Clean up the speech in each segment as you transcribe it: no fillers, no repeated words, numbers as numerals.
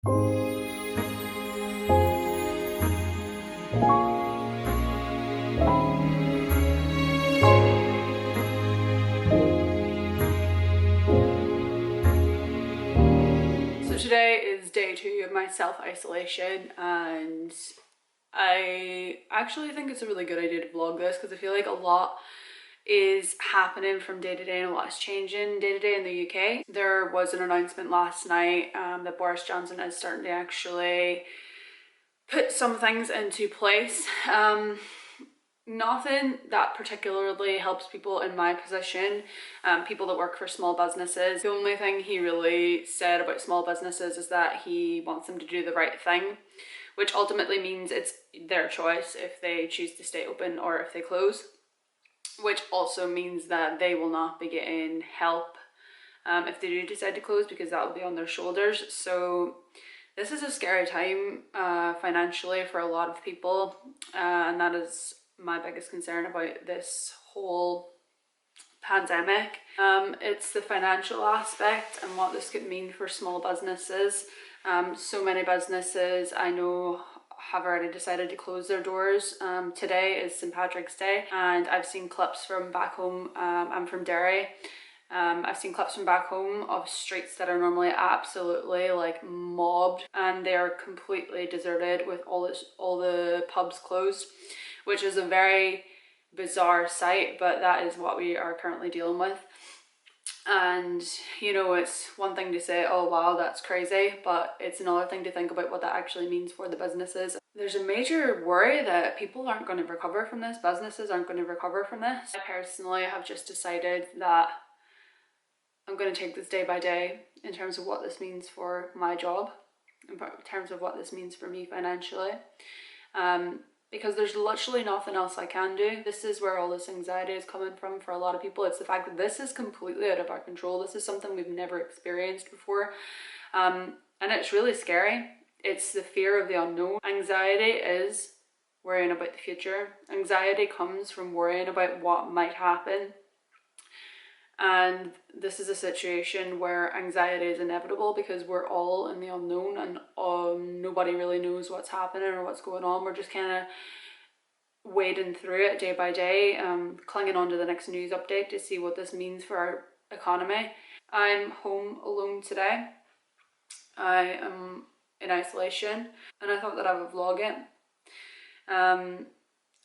So today is day 2 of my self-isolation, and I actually think it's a really good idea to vlog this because I feel like a lot is happening from day to day and a lot is changing day to day in the UK. There was an announcement last night that Boris Johnson is starting to actually put some things into place. Nothing that particularly helps people in my position, people that work for small businesses. The only thing he really said about small businesses is that he wants them to do the right thing, which ultimately means it's their choice if they choose to stay open or if they close, which also means that they will not be getting help if they do decide to close, because that will be on their shoulders. So this is a scary time financially for a lot of people, and that is my biggest concern about this whole pandemic. It's the financial aspect and what this could mean for small businesses. So many businesses I know have already decided to close their doors. Today is St. Patrick's Day, and I've seen clips from back home. I'm from Derry. I've seen clips from back home of streets that are normally absolutely like mobbed, and they are completely deserted with all the pubs closed, which is a very bizarre sight, but that is what we are currently dealing with. And you know, it's one thing to say, oh wow, that's crazy, but it's another thing to think about what that actually means for the businesses. There's a major worry that people aren't going to recover from this, businesses aren't going to recover from this. I personally have just decided that I'm going to take this day by day in terms of what this means for my job, in terms of what this means for me financially. Because there's literally nothing else I can do. This is where all this anxiety is coming from for a lot of people. It's the fact that this is completely out of our control. This is something we've never experienced before. And it's really scary. It's the fear of the unknown. Anxiety is worrying about the future. Anxiety comes from worrying about what might happen. And this is a situation where anxiety is inevitable because we're all in the unknown, and nobody really knows what's happening or what's going on. We're just kind of wading through it day by day, clinging on to the next news update to see what this means for our economy. I'm home alone today. I am in isolation, and I thought that I would vlog it.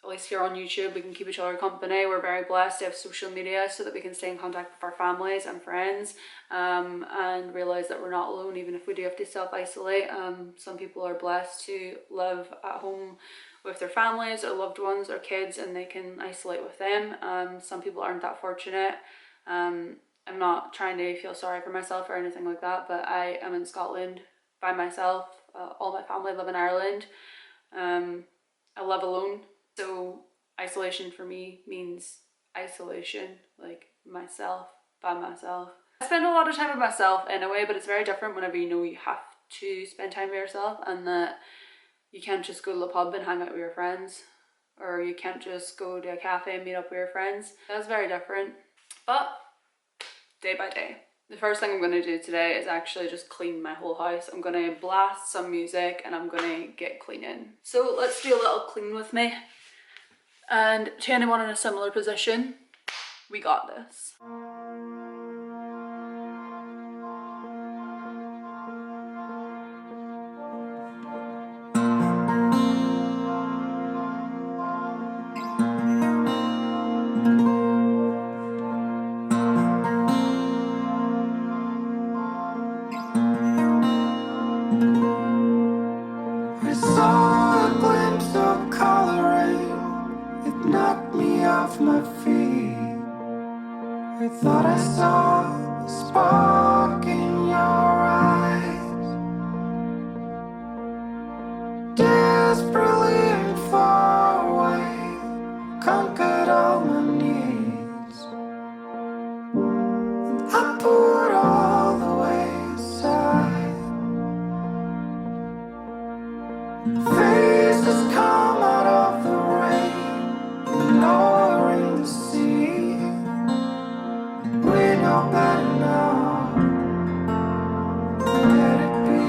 At least here on YouTube, we can keep each other company. We're very blessed to have social media so that we can stay in contact with our families and friends, and realize that we're not alone even if we do have to self-isolate. Some people are blessed to live at home with their families or loved ones or kids, and they can isolate with them. Some people aren't that fortunate. I'm not trying to feel sorry for myself or anything like that, but I am in Scotland by myself. All my family live in Ireland. I live alone. So isolation for me means isolation, like myself by myself. I spend a lot of time with myself anyway, but it's very different whenever you know you have to spend time with yourself and that you can't just go to the pub and hang out with your friends, or you can't just go to a cafe and meet up with your friends. That's very different, but day by day. The first thing I'm going to do today is actually just clean my whole house. I'm going to blast some music and I'm going to get cleaning. So let's do a little clean with me. And to anyone in a similar position, we got this. I saw a glimpse of coloring, it knocked me off my feet. I thought I saw a spark in your eyes, desperately and far away, conquered all my needs, and I put all the way aside. Faces come out of the rain, ignoring the sea. We know better now. Let it be.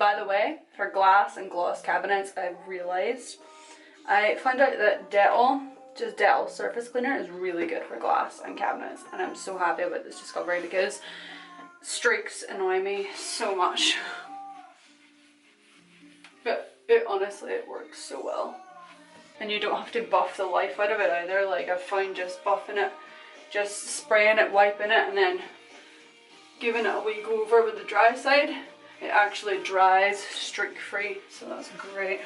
By the way, for glass and gloss cabinets, I've realised, I found out that just Dettol surface cleaner is really good for glass and cabinets, and I'm so happy about this discovery because streaks annoy me so much. But it honestly, it works so well. And you don't have to buff the life out of it either. Like I've found just buffing it, just spraying it, wiping it, and then giving it a wee go over with the dry side, it actually dries streak free, so that's great.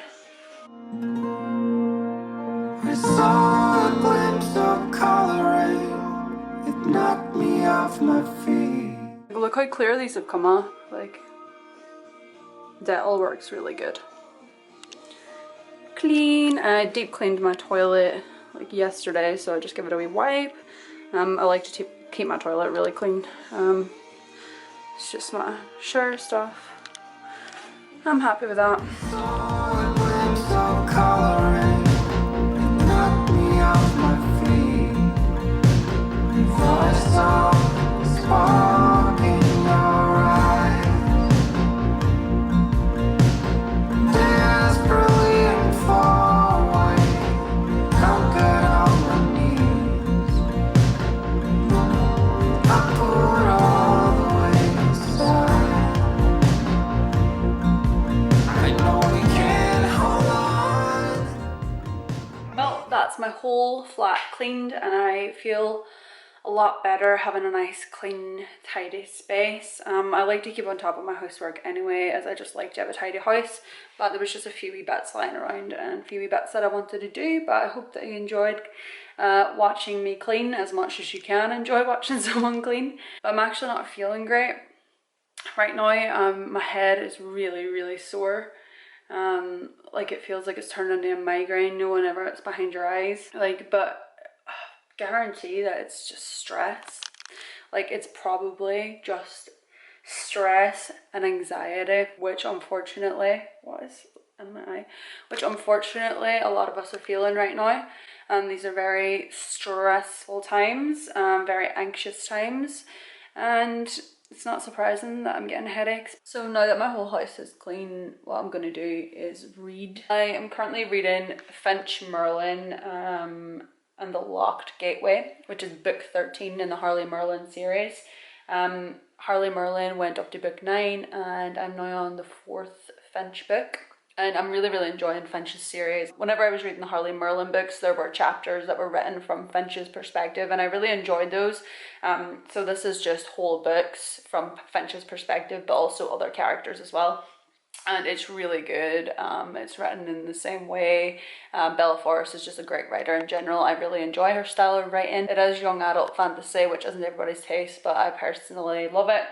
I saw a glimpse of coloring. It knocked me off my feet. Look how clear these have come off. Like, Dettol works really good. Clean. I deep cleaned my toilet like yesterday, so I just give it a wee wipe. I like to keep my toilet really clean. It's just my shower stuff. I'm happy with that. Saw a glimpse of coloring. It knocked me off my feet. I thought I saw a spark in your eyes. Desperately and far away, conquered all my needs. I put all the way aside. I know we can hold on. Well, that's my whole flat cleaned, and I feel a lot better having a nice clean tidy space. I like to keep on top of my housework anyway, as I just like to have a tidy house, but there was just a few wee bits lying around and a few wee bits that I wanted to do. But I hope that you enjoyed watching me clean as much as you can enjoy watching someone clean. But I'm actually not feeling great right now. My head is really sore. Like it feels like it's turned into a migraine, you know, whenever it's behind your eyes. Like, but guarantee that it's just stress. Like it's probably just stress and anxiety, which unfortunately which unfortunately a lot of us are feeling right now. These are very stressful times, very anxious times, and it's not surprising that I'm getting headaches. So now that my whole house is clean, what I'm going to do is read. I am currently reading Finch Merlin and the Locked Gateway, which is book 13 in the Harley Merlin series. Harley Merlin went up to book 9 and I'm now on the 4th Finch book. And I'm really enjoying Finch's series. Whenever I was reading the Harley Merlin books, there were chapters that were written from Finch's perspective, and I really enjoyed those. So this is just whole books from Finch's perspective, but also other characters as well. And it's really good. It's written in the same way. Bella Forrest is just a great writer in general. I really enjoy her style of writing. It is young adult fantasy, which isn't everybody's taste, but I personally love it.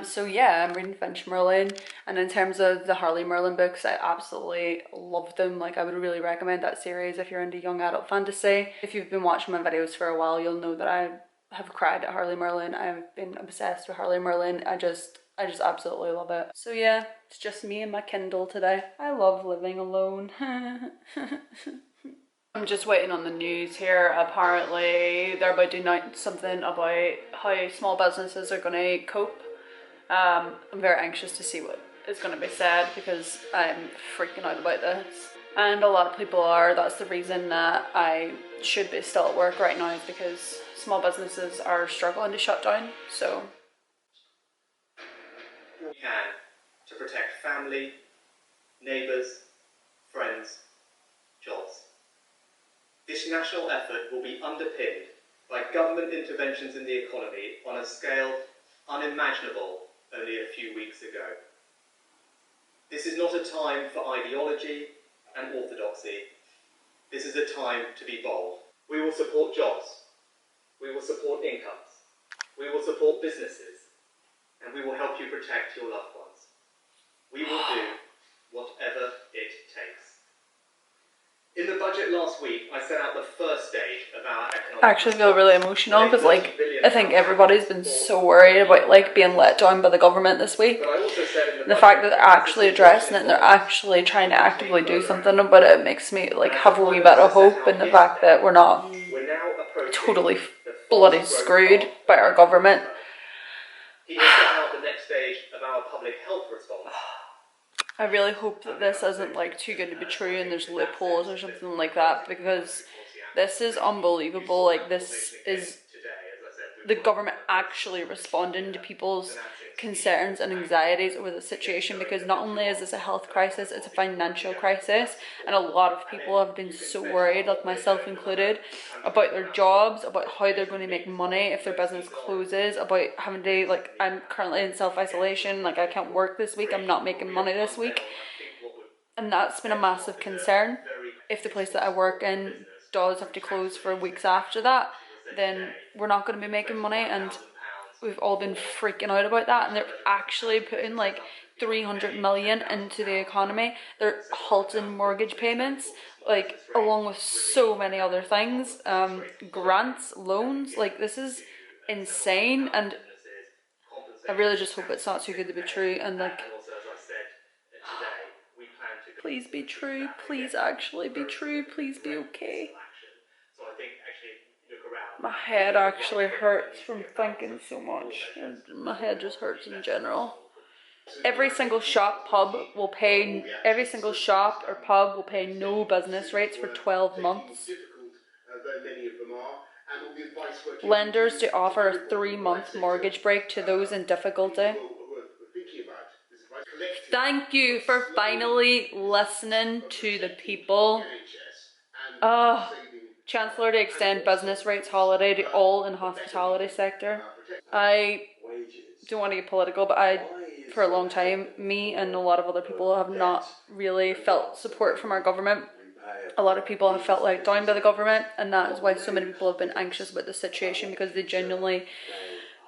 So yeah, I'm reading Finch Merlin, and in terms of the Harley Merlin books, I absolutely love them. Like, I would really recommend that series if you're into young adult fantasy. If you've been watching my videos for a while, you'll know that I have cried at Harley Merlin. I've been obsessed with Harley Merlin. I just absolutely love it. So yeah, it's just me and my Kindle today. I love living alone. I'm just waiting on the news here. Apparently they're about to announce something about how small businesses are going to cope. I'm very anxious to see what is going to be said because I'm freaking out about this. And a lot of people are. That's the reason that I should be still at work right now, is because small businesses are struggling to shut down. So we can to protect family, neighbours, friends, jobs. This national effort will be underpinned by government interventions in the economy on a scale unimaginable only a few weeks ago. This is not a time for ideology and orthodoxy. This is a time to be bold. We will support jobs. We will support incomes. We will support businesses. And we will help you protect your loved ones. We will do whatever it takes. In the budget last week, I set out the first stage of our economic... I actually feel really emotional because, like, I think everybody's been so worried about, like, being let down by the government this week. The fact that they're actually addressing it and they're actually trying to actively do something about it makes me, like, have a wee bit of hope in the fact that we're not totally bloody screwed by our government. He has set out the next stage of our public health response I really hope that this isn't like too good to be true and there's loopholes or something like that, because this is unbelievable. Like, this is the government actually responding to people's concerns and anxieties over the situation, because not only is this a health crisis, it's a financial crisis, and a lot of people have been so worried, like myself included, about their jobs, about how they're going to make money if their business closes, about having to, like, I'm currently in self-isolation, like I can't work this week, I'm not making money this week, and that's been a massive concern. If the place that I work in does have to close for weeks after that, then we're not going to be making money, and we've all been freaking out about that. And they're actually putting like 300 million into the economy. They're halting mortgage payments, like, along with so many other things, grants, loans. Like, this is insane, and I really just hope it's not too good to be true, and like, please be true, please actually be true, please be okay. My head actually hurts from thinking so much, and my head just hurts in general. Every single shop or pub will pay no business rates for 12 months. Lenders to offer a 3-month mortgage break to those in difficulty. Thank you for finally listening to the people. Chancellor to extend business rates holiday to all in hospitality sector. I don't want to get political, but for a long time, me and a lot of other people have not really felt support from our government. A lot of people have felt let down by the government, and that is why so many people have been anxious about the situation, because they genuinely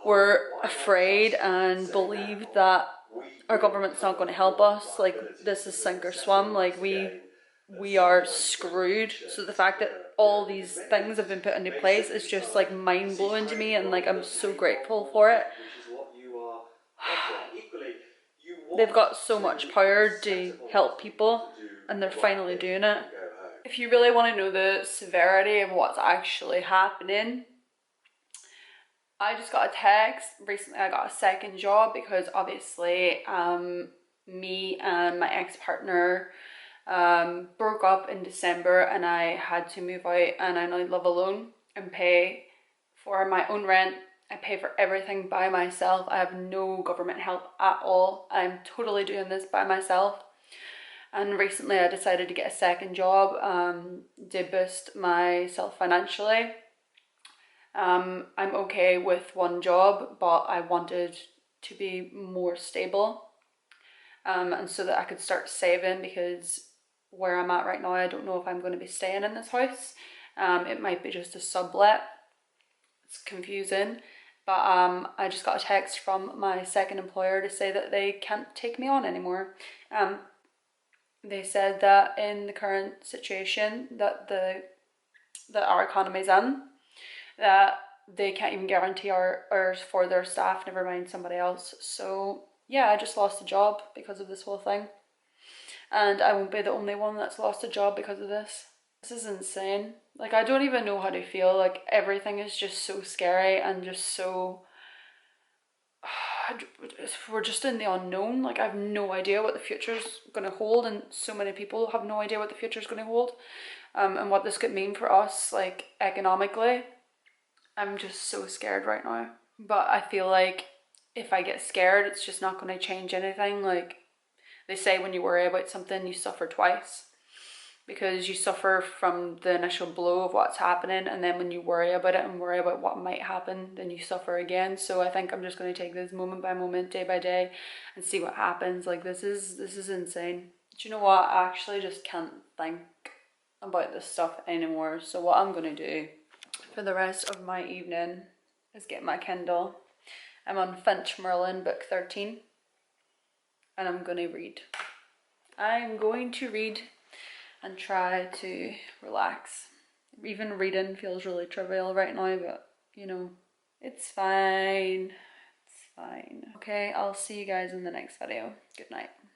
were afraid and believed that our government's not going to help us. Like, this is sink or swim. Like, we are screwed. So the fact that all these things have been put into place is just like mind-blowing to me, and like, I'm so grateful for it. They've got so much power to help people, and they're finally doing it. If you really want to know the severity of what's actually happening, I just got a text recently. I got a second job because obviously me and my ex-partner broke up in December, and I had to move out, and I now live alone and pay for my own rent. I pay for everything by myself. I have no government help at all. I'm totally doing this by myself. And recently I decided to get a second job to boost myself financially. I'm okay with one job, but I wanted to be more stable, and so that I could start saving, because where I'm at right now, I don't know if I'm going to be staying in this house. It might be just a sublet. It's confusing, but I just got a text from my second employer to say that they can't take me on anymore. They said that in the current situation that our economy's in, that they can't even guarantee hours for their staff, never mind somebody else. So yeah, I just lost a job because of this whole thing, and I won't be the only one that's lost a job because of this. This is insane. Like, I don't even know how to feel. Like, everything is just so scary and just so we're just in the unknown. Like, I have no idea what the future's going to hold, and so many people have no idea what the future's going to hold, and what this could mean for us, like, economically. I'm just so scared right now. But I feel like if I get scared, it's just not going to change anything. Like, they say when you worry about something, you suffer twice, because you suffer from the initial blow of what's happening, and then when you worry about it and worry about what might happen, then you suffer again. So I think I'm just going to take this moment by moment, day by day, and see what happens. Like, this is insane. Do you know what? I actually just can't think about this stuff anymore. So what I'm going to do for the rest of my evening is get my Kindle. I'm on Finch Merlin book 13, and I'm going to read. I'm going to read and try to relax. Even reading feels really trivial right now, but you know, it's fine. It's fine. Okay, I'll see you guys in the next video. Good night.